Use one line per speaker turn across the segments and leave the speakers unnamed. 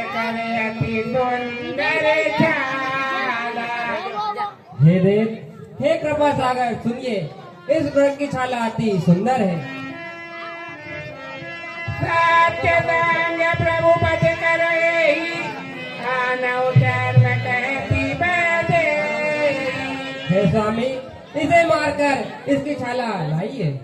करे अति सुंदर छाला।
हे देव, हे कृपा सागर, सुनिए, इस वृक्ष की छाला अति सुंदर है।
सत्य संग प्रभु पद करे आनव धर्म कहती बदे।
हे स्वामी, इसे मारकर इसकी छाला लाइए।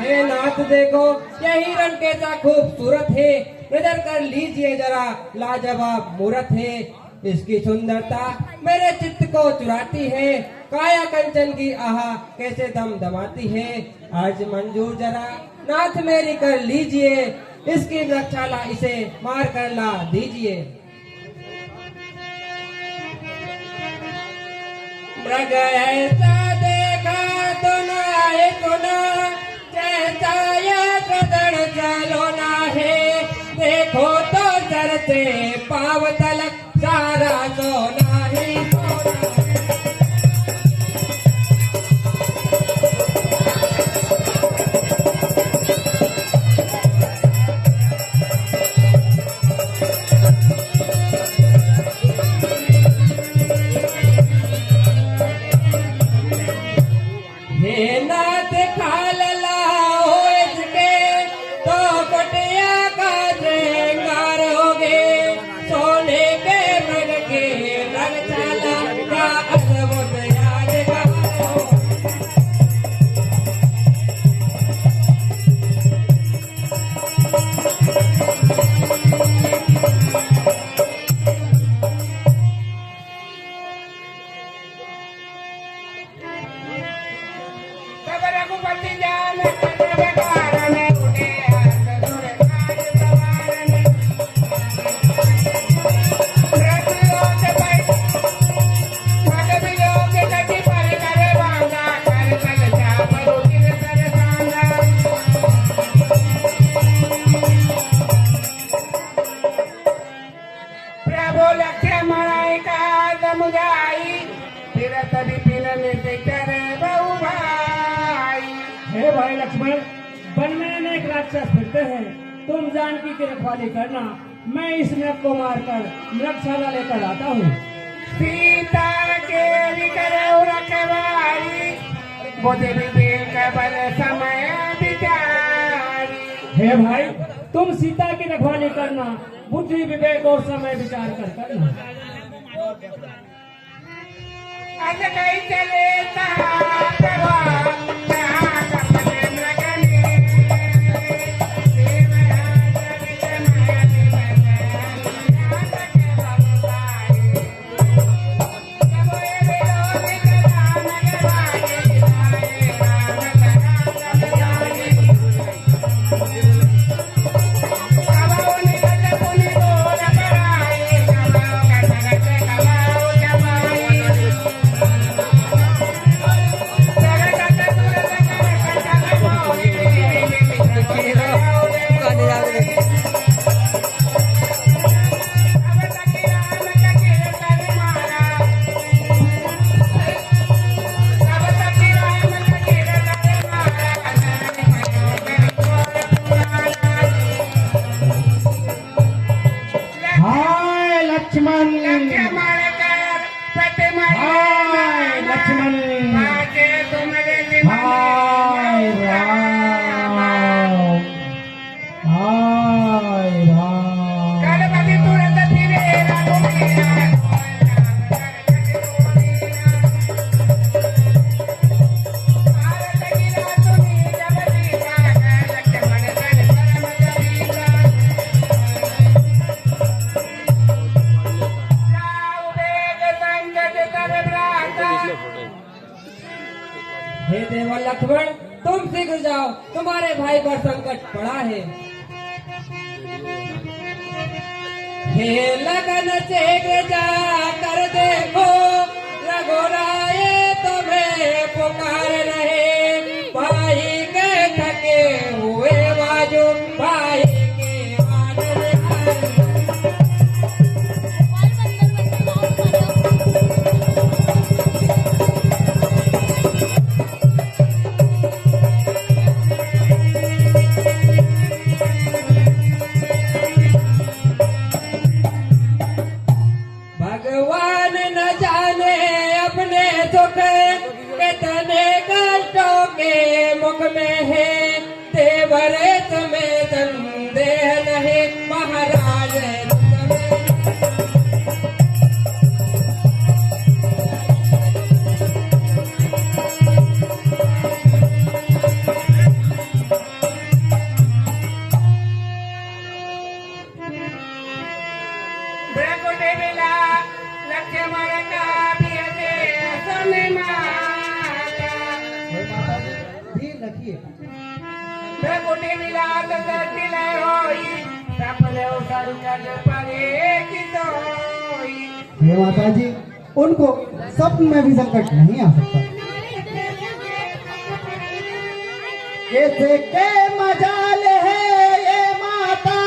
हे नाथ देखो, यह हिरण कैसा खूबसूरत है। नजर कर लीजिए जरा, लाजवाब मूरत है। इसकी सुंदरता मेरे चित्त को चुराती है। काया कंचन की आहा कैसे दम दमाती है। आज मंजूर जरा नाथ मेरी कर लीजिए। इसकी वृक्षाला इसे मार कर ला दीजिए। मृग ऐसा देखा तो नाए तो ना, जैसा यह गदड़ चलो ना है। देखो तो सर से पाव तलक सारा सोना ही सोना है। हे नाथ खाल लाओ इसके, तो कुटिया का श्रृंगार होगे। सोने के मृग के रंगशाला का अद्भुत यादगार हो।
तब रघुपति जान कारण उठे हाथ सुर काज सवारन। रघुलोक बैठ मग वियोग गति पर करे वांगा। कर तल चाप रुचिर कर सांगा। प्रभु लक्ष्य मराई का समुझाई। फिरत विपिन से करे बहु भाई।
हे भाई लक्ष्मण, वन में अनेक राक्षस फिरते हैं। तुम जानकी की रखवाली करना, मैं इस मृग को मारकर मृगशाला लेकर आता हूँ।
सीता के करे रखवारी। बुद्धि विवेक बल समय विचारी।
हे भाई, तुम सीता की रखवाली करना, बुद्धि विवेक और समय विचार कर करना।
अस कहीं चले प्रभा
हे देवा लक्ष्मण, तुम शीघ्र जाओ, तुम्हारे भाई पर संकट पड़ा है। हे लगन शीघ्र जा कर देखो, रघुराय तुम्हें पुकार रहे। भाई के थके हुए बाजू, भाई के वानर आए। मुख में है तेवर में संदेह नहीं महाराज
बेकुटे मिला लक्ष्मण का बियते सुने माता
धीर रखिए।
बेकुटे मिला तो दिले होई सपने उतर कर परे की सोई
हे माता जी, उनको स्वप्न में भी संकट नहीं आ सकता। कैसे के मजाल है ये माता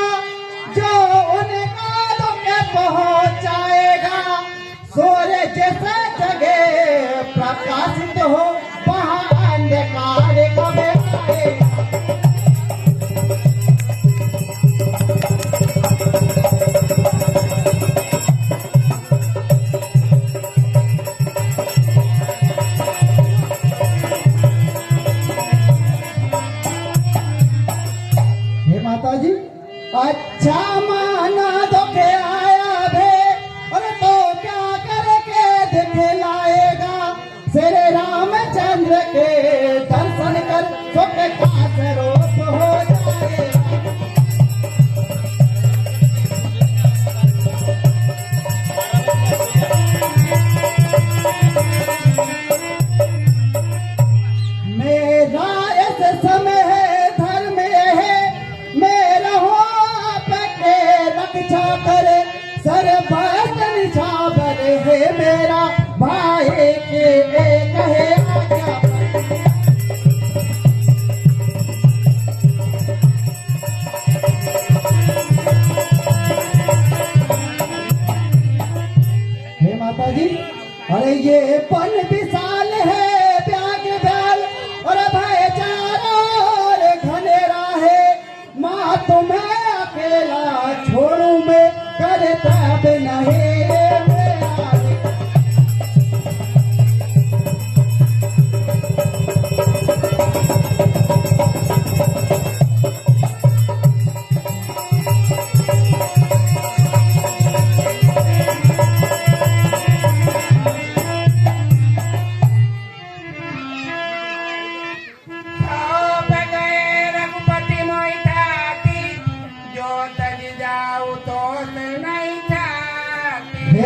जो उनका के पहुंचाएगा। सूर्य जैसे जगह प्रकाशित हो वहां अंधकार कब आएगा। माता जी, अच्छा माना धोखे आया भे और तो क्या करके दिखलाएगा। श्री रामचंद्र के दर्शन कर सुख का स्वरूप हो जाएगा। मेरा इस समय रक्षा करे सर्वतन छावर है मेरा भाई के एक है आज्ञा। हे माता जी, अरे ये पन विशाल है ब्याग ब्याल और भाईचारा और घनेरा है। माँ तुम्हें अकेला छोड़ू मैं करता भी नहीं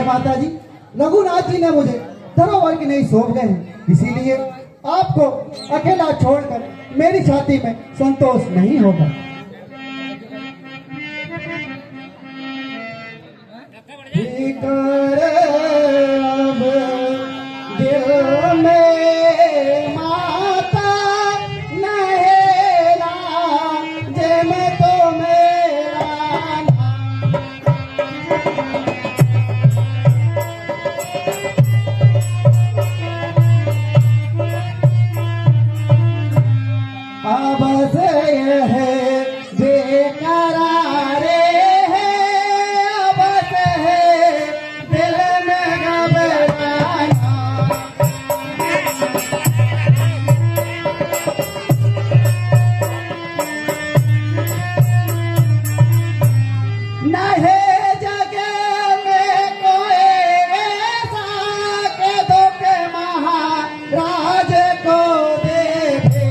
माता जी, रघुनाथ जी ने मुझे धरोहर की नहीं सौंप गए हैं, इसीलिए आपको अकेला छोड़कर मेरी छाती में संतोष नहीं होगा। अब दिल में माता नहेला जे मैं तो मेरा अब से है बेकरारे है। अब से है दिल में घबराना। नहीं जगह में कोई ऐसा के दो के महाराज को देखे।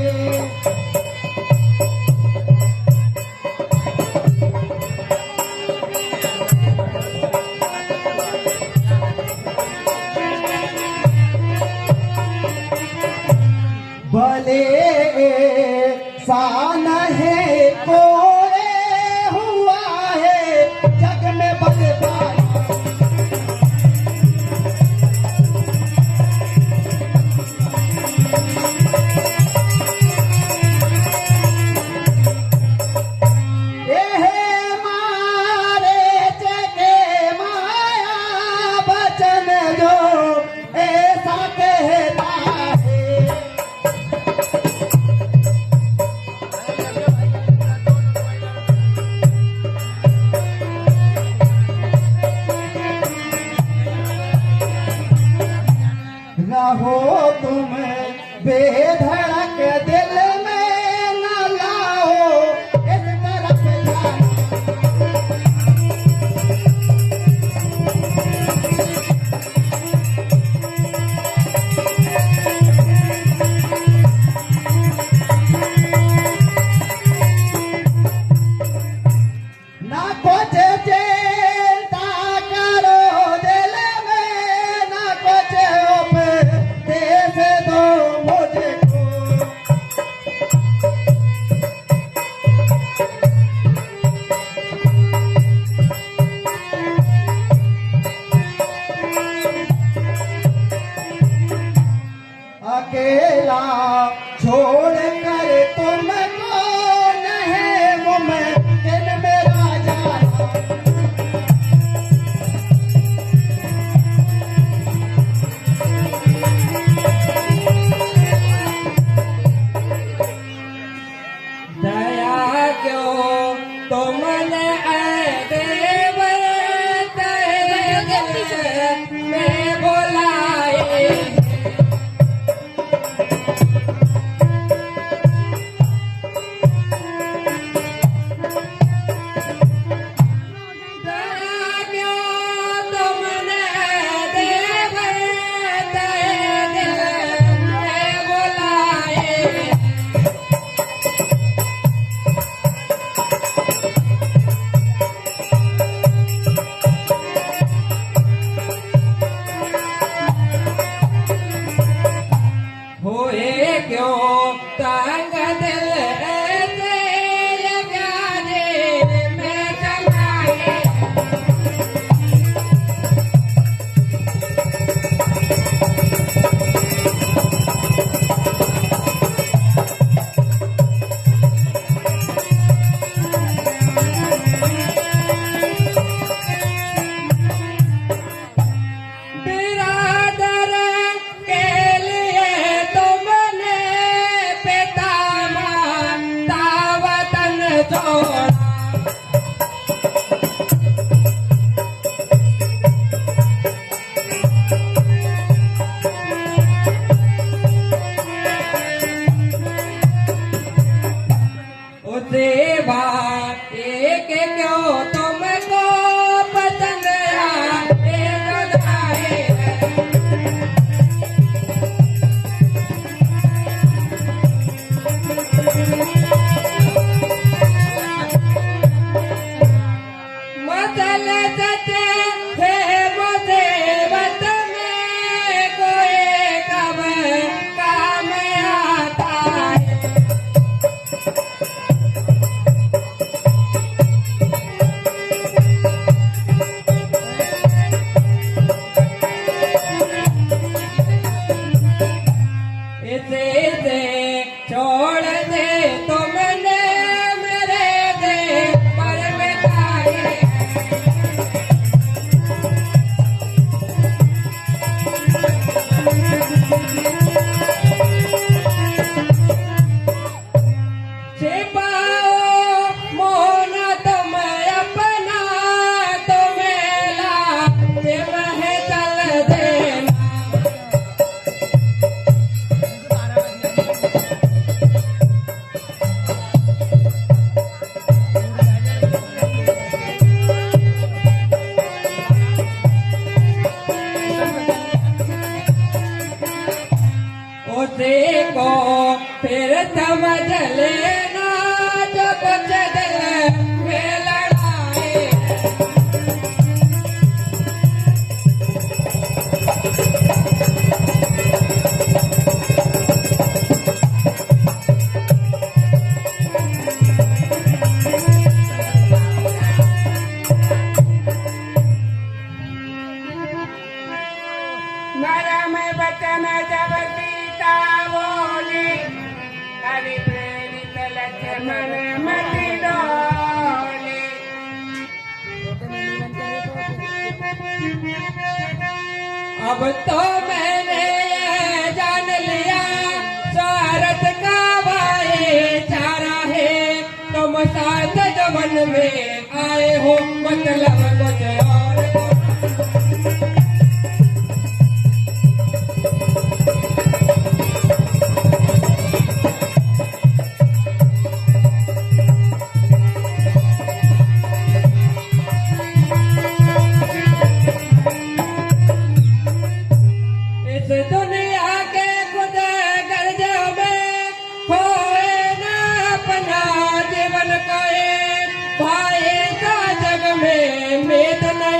भले सान है कोई हुआ है जग में बलवान। मारे जगे माया बचन जो ऐसा कहता है। रहो तुम बेधड़क दिल में मेला छोड़ कर तुम कौन है वो मैं किन मेरा जाना
दया क्यों तुमने ऐ देवता में बुलाए दया क्यों तुमने देवता में बुलाए होए क्यों तंग दिल ऐसे लगाने में समाए बिरादर के लिए तुमने पिता माता वतन छोड़ा उसे बात एक क्यों तुमको पसंद आए जुदाई मसल सचे है मुसीबत में कोई कब काम आता है इसे से छोड़ दे तुमने मेरे दे पर मिटाए छिपाओ मोन तुम अपना तुम्हें लाजिम है चल देना उसी को फिर समझ लेना जो कुछ दिल में लड़ाए
नरम बचन जब सीता बोली हरि प्रेरित लक्ष्मण मति डोली
अब तो मैंने ये जान लिया स्वार्थ का भाईचारा है तुम साथ जवन में आए हो मतलब कुछ और इस दुनिया के खुद गर्जों में खोए ना अपना जीवन कोई भाई का जग में मेद नहीं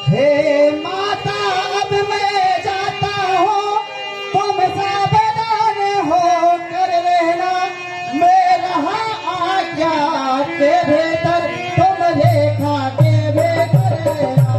हे माता अब मैं जाता हूँ, तुम सावधान हो कर रहना, मैं रहा आज्ञा के भीतर, तुम रेखा के भीतर रहना।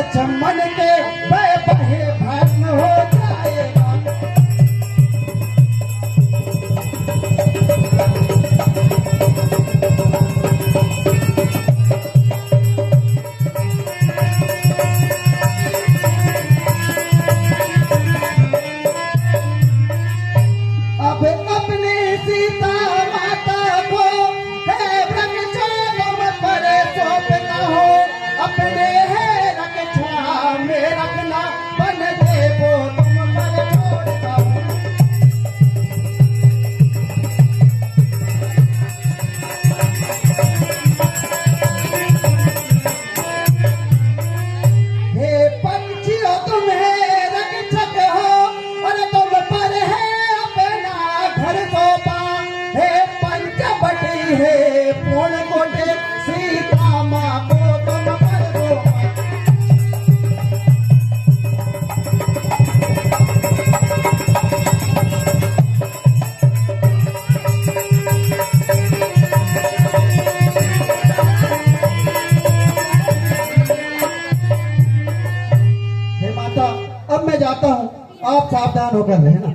चमन के बहे भस्म हो जाएगा। अब अपने सीता माता को है वृक्षों पर सौंपना हो, अपने है रक्षा में रखना, बन दे वो तुम पर छोड़ता हूँ। हे पंछियों तुम है रक्षक हो, और तुम पर है अपना घर सौंपा, हे पंचवटी है पूर्ण कोटि, सीता माँ को तुम पर सौंपा। हे माता अब मैं जाता हूँ, आप सावधान होकर रहना।